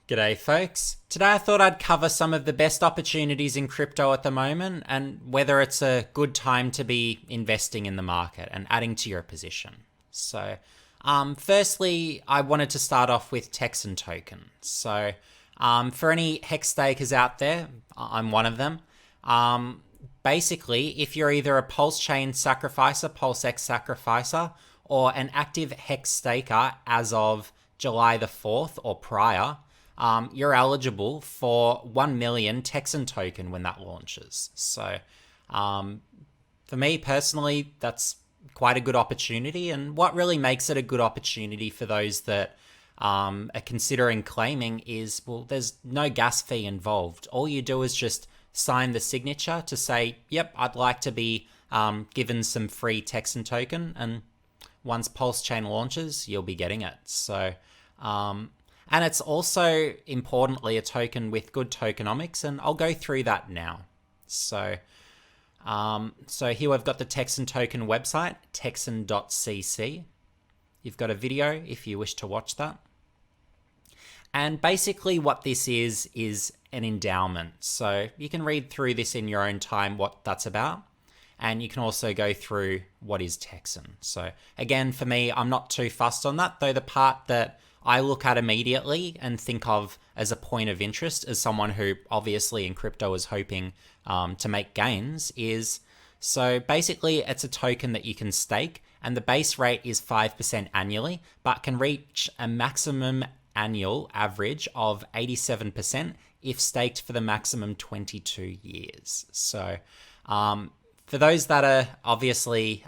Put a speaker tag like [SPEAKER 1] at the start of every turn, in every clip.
[SPEAKER 1] G'day folks. Today I thought I'd cover some of the best opportunities in crypto at the moment and whether it's a good time to be investing in the market and adding to your position. Firstly, I wanted to start off with Texan Token. For any hex stakers out there, I'm one of them. Basically, if you're either a Pulse Chain sacrificer, Pulse X sacrificer, or an active hex staker as of July the 4th or prior, you're eligible for 1 million Texan Token when that launches. For me personally, that's quite a good opportunity. And what really makes it a good opportunity for those that are considering claiming is, well, there's no gas fee involved. All you do is just sign the signature to say, yep, I'd like to be given some free Texan Token. And once Pulse Chain launches, you'll be getting it. And it's also, importantly, a token with good tokenomics, and I'll go through that now. So here we've got the Texan Token website, texan.cc. You've got a video if you wish to watch that. And basically what this is an endowment. So you can read through this in your own time, what that's about. And you can also go through what is Texan. So again, for me, I'm not too fussed on that, though the part that I look at immediately and think of as a point of interest as someone who obviously in crypto is hoping to make gains is, so basically it's a token that you can stake and the base rate is 5% annually, but can reach a maximum annual average of 87% if staked for the maximum 22 years. So for those that are obviously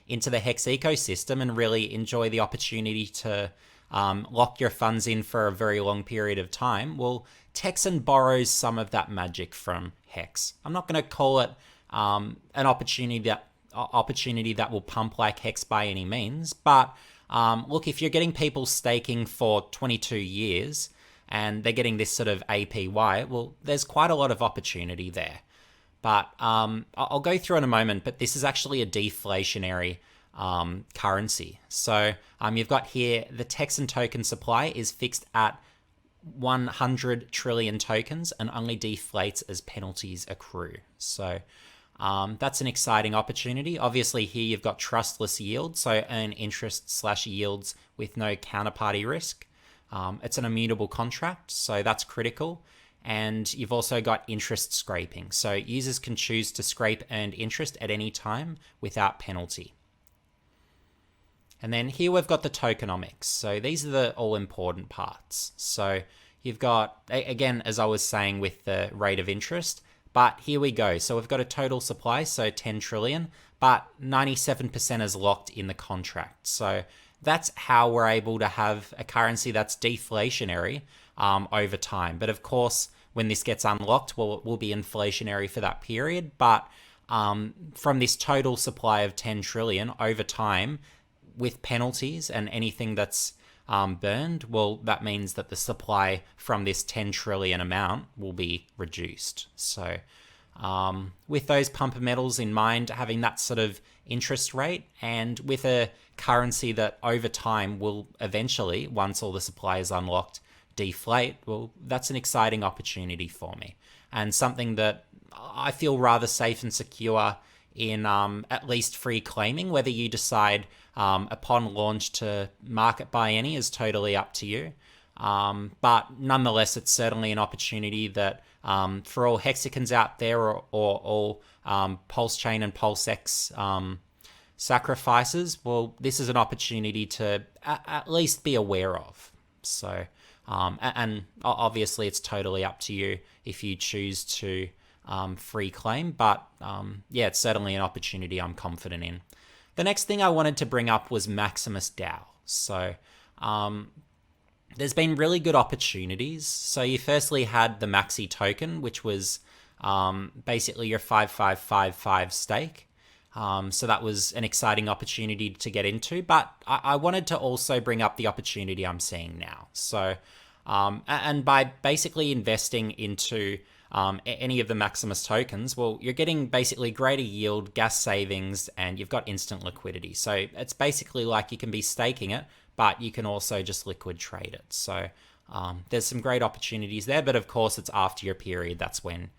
[SPEAKER 1] into the Hex ecosystem and really enjoy the opportunity to lock your funds in for a very long period of time, well, Texan borrows some of that magic from Hex. I'm not going to call it an opportunity that will pump like Hex by any means, but look, if you're getting people staking for 22 years and they're getting this sort of APY, well, there's quite a lot of opportunity there. But I'll go through in a moment, but this is actually a deflationary currency. So you've got here the Texan token supply is fixed at 100 trillion tokens and only deflates as penalties accrue. So that's an exciting opportunity. Obviously here you've got trustless yield, so earn interest/yields with no counterparty risk. It's an immutable contract, so that's critical. And you've also got interest scraping. So users can choose to scrape earned interest at any time without penalty. And then here we've got the tokenomics. So these are the all important parts. So you've got, again, as I was saying with the rate of interest, but here we go. So we've got a total supply, so 10 trillion, but 97% is locked in the contract. So that's how we're able to have a currency that's deflationary over time. But of course, when this gets unlocked, well, it will be inflationary for that period. But from this total supply of 10 trillion over time, with penalties and anything that's burned, well, that means that the supply from this 10 trillion amount will be reduced. So with those pumper metals in mind, having that sort of interest rate and with a currency that over time will eventually, once all the supply is unlocked, deflate, well, that's an exciting opportunity for me and something that I feel rather safe and secure in at least free claiming. Whether you decide upon launch to market buy any is totally up to you. But nonetheless, it's certainly an opportunity that for all Hexicans out there or all Pulse Chain and Pulse X sacrifices, well, this is an opportunity to at least be aware of. So, and obviously it's totally up to you if you choose to free claim, but yeah, it's certainly an opportunity I'm confident in. The next thing I wanted to bring up was Maximus DAO. So there's been really good opportunities. So you firstly had the Maxi token, which was basically your 5555 stake. So that was an exciting opportunity to get into, but I wanted to also bring up the opportunity I'm seeing now. So, and by basically investing into any of the Maximus tokens, well, you're getting basically greater yield, gas savings, and you've got instant liquidity. So it's basically like you can be staking it, but you can also just liquid trade it. So there's some great opportunities there, but of course it's after your period. That's when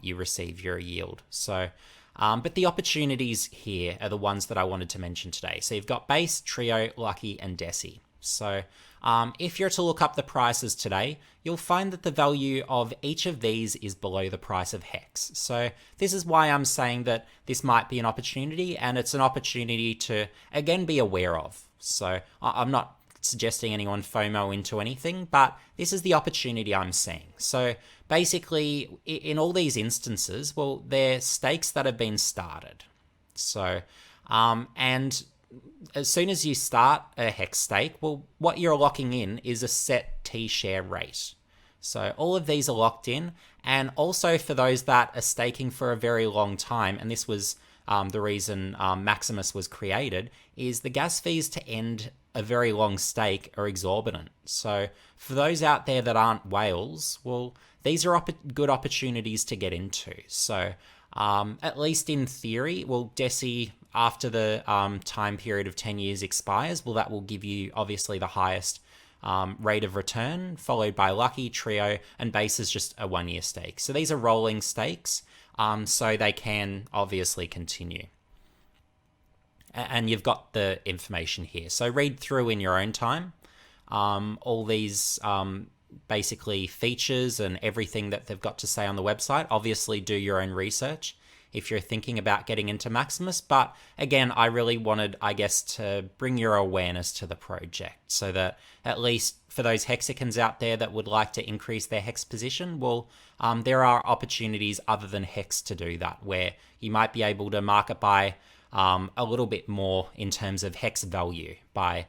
[SPEAKER 1] you receive your yield. So, but the opportunities here are the ones that I wanted to mention today. So you've got base, trio, lucky, and desi. So if you're to look up the prices today, you'll find that the value of each of these is below the price of Hex. So this is why I'm saying that this might be an opportunity, and it's an opportunity to, again, be aware of. So I'm not suggesting anyone FOMO into anything, but this is the opportunity I'm seeing. So basically, in all these instances, well, they're stakes that have been started. So, and as soon as you start a Hex stake, well, what you're locking in is a set T-share rate. So all of these are locked in, and also for those that are staking for a very long time, and this was the reason Maximus was created, is the gas fees to end a very long stake are exorbitant. So for those out there that aren't whales, well, these are good opportunities to get into. So at least in theory, well, Desi, after the time period of 10 years expires, well, that will give you obviously the highest rate of return, followed by lucky, trio, and base is just a 1 year stake. So these are rolling stakes, so they can obviously continue. And you've got the information here. So read through in your own time all these basically features and everything that they've got to say on the website. Obviously do your own research if you're thinking about getting into Maximus. But again, I really wanted, I guess, to bring your awareness to the project so that at least for those Hexicans out there that would like to increase their Hex position, well, there are opportunities other than Hex to do that, where you might be able to market buy a little bit more in terms of Hex value by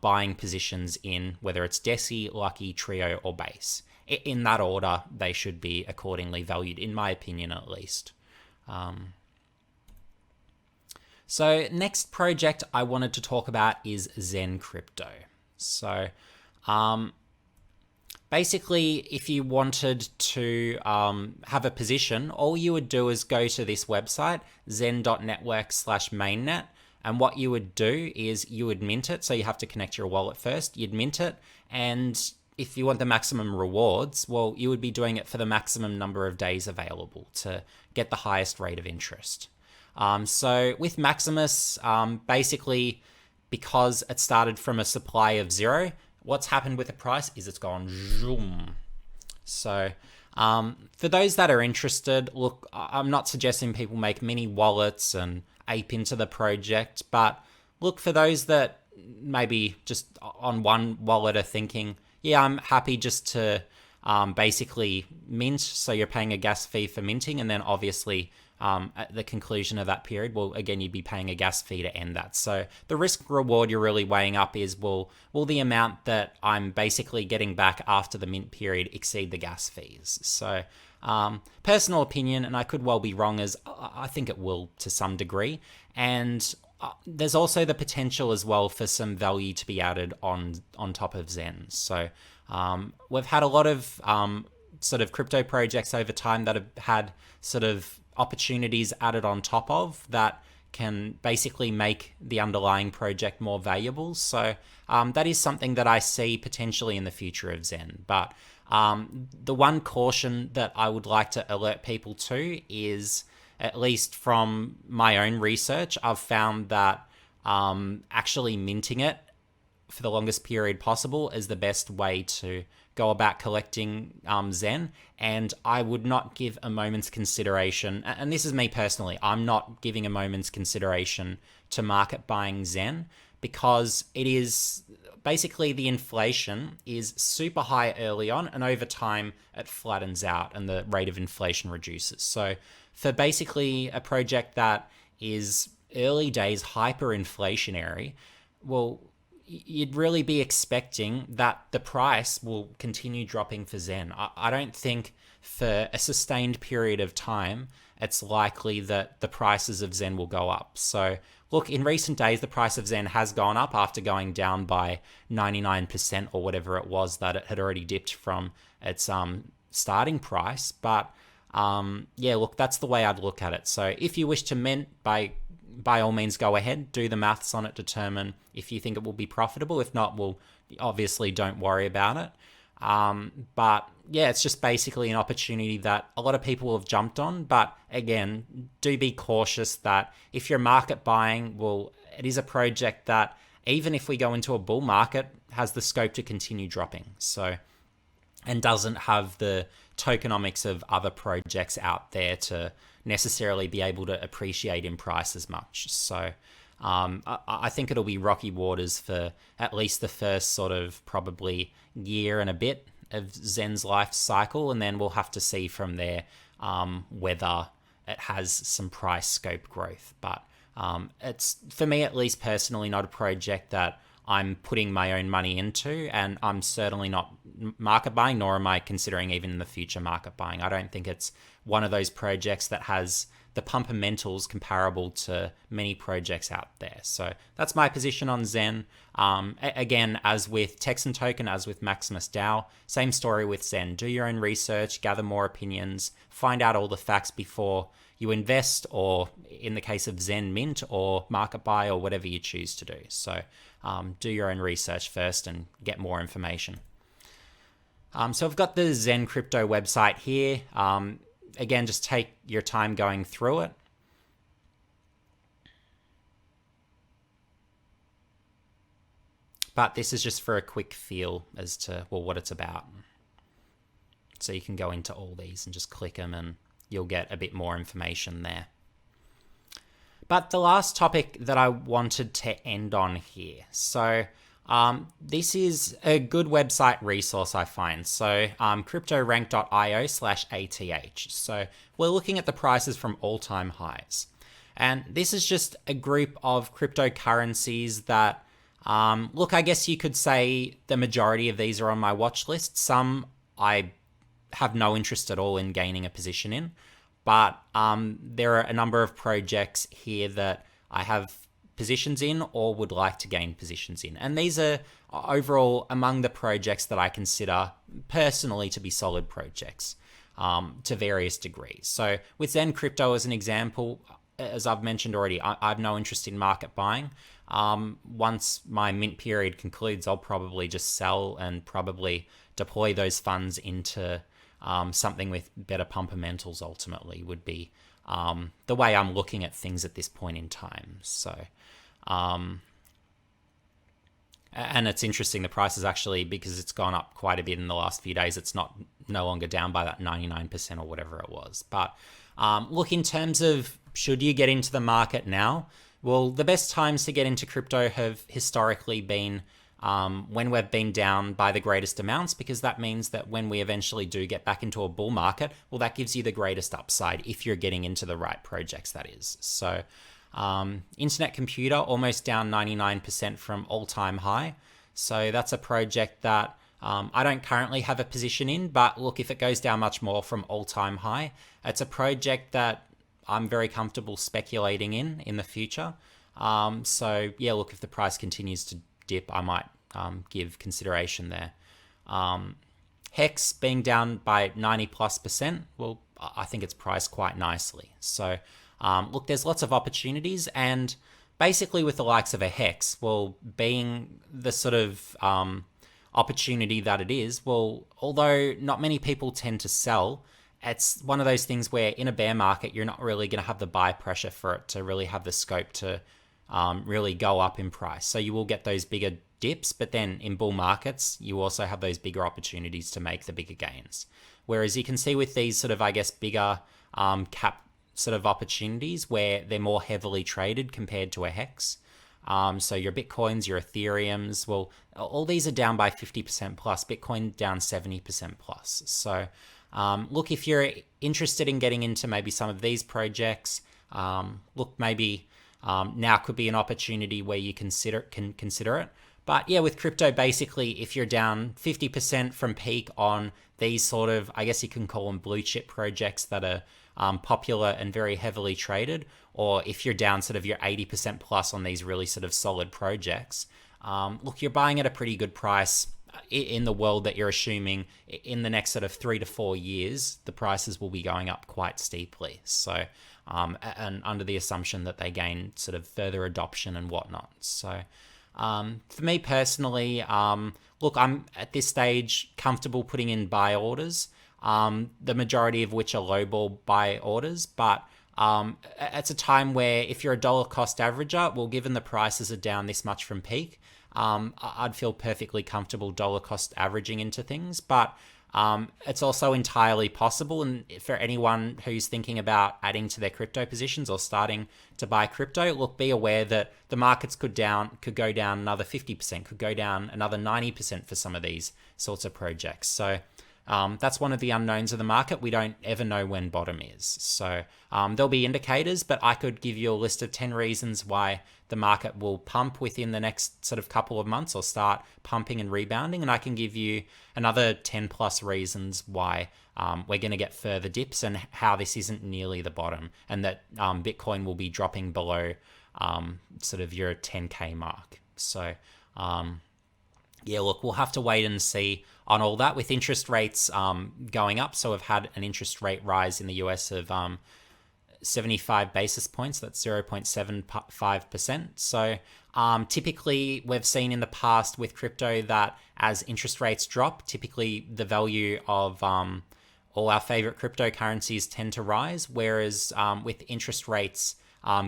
[SPEAKER 1] buying positions in whether it's Desi, Lucky, Trio, or Base. In that order, they should be accordingly valued, in my opinion at least. So next project I wanted to talk about is Xen Crypto. So basically, if you wanted to have a position, all you would do is go to this website, zen.network/mainnet, and what you would do is you would mint it. So you have to connect your wallet first. You'd mint it, and if you want the maximum rewards, well, you would be doing it for the maximum number of days available to get the highest rate of interest. So with Maximus, basically, because it started from a supply of 0, what's happened with the price is it's gone zoom. So for those that are interested, look, I'm not suggesting people make mini wallets and ape into the project, but look, for those that maybe just on one wallet are thinking, yeah, I'm happy just to basically mint, so you're paying a gas fee for minting, and then obviously at the conclusion of that period, well, again, you'd be paying a gas fee to end that. So the risk reward you're really weighing up is, will the amount that I'm basically getting back after the mint period exceed the gas fees? So personal opinion, and I could well be wrong, is I think it will to some degree. And there's also the potential as well for some value to be added on top of Xen. So we've had a lot of sort of crypto projects over time that have had sort of opportunities added on top of that can basically make the underlying project more valuable. So that is something that I see potentially in the future of Xen. But the one caution that I would like to alert people to is, at least from my own research, I've found that actually minting it for the longest period possible is the best way to go about collecting Xen. And I would not give a moment's consideration, and this is me personally, I'm not giving a moment's consideration to market buying Xen, because it is basically, the inflation is super high early on, and over time it flattens out and the rate of inflation reduces. So for basically a project that is early days hyperinflationary, well, you'd really be expecting that the price will continue dropping for Xen. I don't think for a sustained period of time it's likely that the prices of Xen will go up. So look, in recent days, the price of Xen has gone up after going down by 99% or whatever it was that it had already dipped from its starting price. But yeah, look, that's the way I'd look at it. So if you wish to mint, by all means go ahead, do the maths on it, determine if you think it will be profitable. If not, well, obviously don't worry about it. But yeah, it's just basically an opportunity that a lot of people have jumped on. But again, do be cautious that if you're market buying, well, it is a project that even if we go into a bull market, has the scope to continue dropping. So, and doesn't have the tokenomics of other projects out there to necessarily be able to appreciate in price as much. So I think it'll be rocky waters for at least the first sort of probably year and a bit of Xen's life cycle, and then we'll have to see from there whether it has some price scope growth. But it's, for me at least personally, not a project that I'm putting my own money into, and I'm certainly not market buying, nor am I considering even in the future market buying. I don't think it's one of those projects that has the fundamentals comparable to many projects out there. So that's my position on Xen. Again, as with Texan Token, as with Maximus DAO, same story with Xen. Do your own research, gather more opinions, find out all the facts before you invest, or in the case of Xen, mint or market buy or whatever you choose to do. So do your own research first and get more information. So I've got the Xen Crypto website here. Again, just take your time going through it. But this is just for a quick feel as to, well, what it's about. So you can go into all these and just click them and you'll get a bit more information there. But the last topic that I wanted to end on here. So this is a good website resource, I find. So cryptorank.io/ATH. So we're looking at the prices from all-time highs. And this is just a group of cryptocurrencies that, look, I guess you could say the majority of these are on my watch list. Some I have no interest at all in gaining a position in. But there are a number of projects here that I have positions in or would like to gain positions in. And these are overall among the projects that I consider personally to be solid projects to various degrees. So with Xen Crypto as an example, as I've mentioned already, I have no interest in market buying. Once my mint period concludes, I'll probably just sell and probably deploy those funds into something with better fundamentals ultimately would be the way I'm looking at things at this point in time. So, and it's interesting, the price is actually, because it's gone up quite a bit in the last few days, it's no longer down by that 99% or whatever it was. But look, in terms of should you get into the market now? Well, the best times to get into crypto have historically been when we've been down by the greatest amounts, because that means that when we eventually do get back into a bull market, well, that gives you the greatest upside if you're getting into the right projects, that is. So Internet Computer, almost down 99% from all-time high. So that's a project that I don't currently have a position in, but look, if it goes down much more from all-time high, it's a project that I'm very comfortable speculating in the future. So yeah, look, if the price continues to dip, I might give consideration there. Hex being down by 90+%, well, I think it's priced quite nicely. So look, there's lots of opportunities, and basically with the likes of a Hex, well, being the sort of opportunity that it is, well, although not many people tend to sell, it's one of those things where in a bear market, you're not really going to have the buy pressure for it to really have the scope to really go up in price. So you will get those bigger dips, but then in bull markets, you also have those bigger opportunities to make the bigger gains. Whereas you can see with these sort of, I guess, bigger cap sort of opportunities where they're more heavily traded compared to a Hex. So your Bitcoins, your Ethereums, well, all these are down by 50% plus, Bitcoin down 70% plus. So look, if you're interested in getting into maybe some of these projects, look, maybe now could be an opportunity where you can consider it. But yeah, with crypto, basically, if you're down 50% from peak on these sort of, I guess you can call them blue chip projects that are popular and very heavily traded, or if you're down sort of your 80% plus on these really sort of solid projects, look, you're buying at a pretty good price in the world that you're assuming in the next sort of 3 to 4 years, the prices will be going up quite steeply. So, and under the assumption that they gain sort of further adoption and whatnot. So, for me personally, look, I'm at this stage comfortable putting in buy orders, the majority of which are lowball buy orders, but it's a time where if you're a dollar cost averager, well, given the prices are down this much from peak, I'd feel perfectly comfortable dollar cost averaging into things. But it's also entirely possible, and for anyone who's thinking about adding to their crypto positions or starting to buy crypto, look, be aware that the markets could go down another 50%, could go down another 90% for some of these sorts of projects. So that's one of the unknowns of the market. We don't ever know when bottom is. So there'll be indicators, but I could give you a list of 10 reasons why the market will pump within the next sort of couple of months or start pumping and rebounding. And I can give you another 10 plus reasons why we're going to get further dips and how this isn't nearly the bottom, and that Bitcoin will be dropping below sort of your 10K mark. So yeah, look, we'll have to wait and see on all that with interest rates going up. So we've had an interest rate rise in the US of 75 basis points. That's 0.75%. So typically we've seen in the past with crypto that as interest rates drop, typically the value of all our favorite cryptocurrencies tend to rise. Whereas with interest rates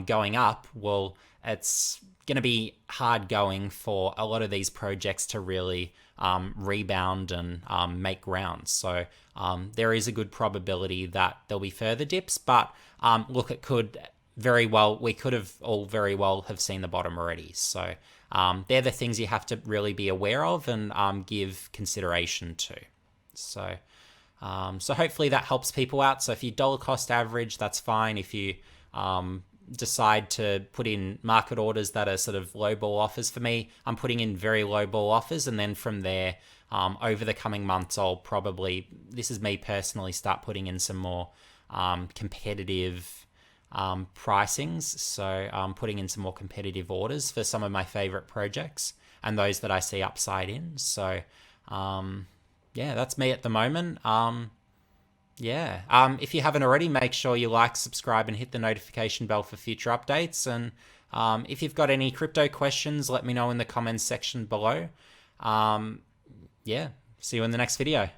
[SPEAKER 1] going up, well, it's going to be hard going for a lot of these projects to really rebound and make ground. So there is a good probability that there'll be further dips, but look, it could very well, we could have all very well have seen the bottom already. So they're the things you have to really be aware of and give consideration to. So hopefully that helps people out. So if you dollar cost average, that's fine. If you decide to put in market orders that are sort of low ball offers, for me, I'm putting in very low ball offers, and then from there over the coming months, I'll probably, this is me personally, start putting in some more competitive pricings. So I'm putting in some more competitive orders for some of my favorite projects and those that I see upside in. So yeah, that's me at the moment. Yeah. If you haven't already, make sure you like, subscribe, and hit the notification bell for future updates. And if you've got any crypto questions, let me know in the comments section below. Yeah. See you in the next video.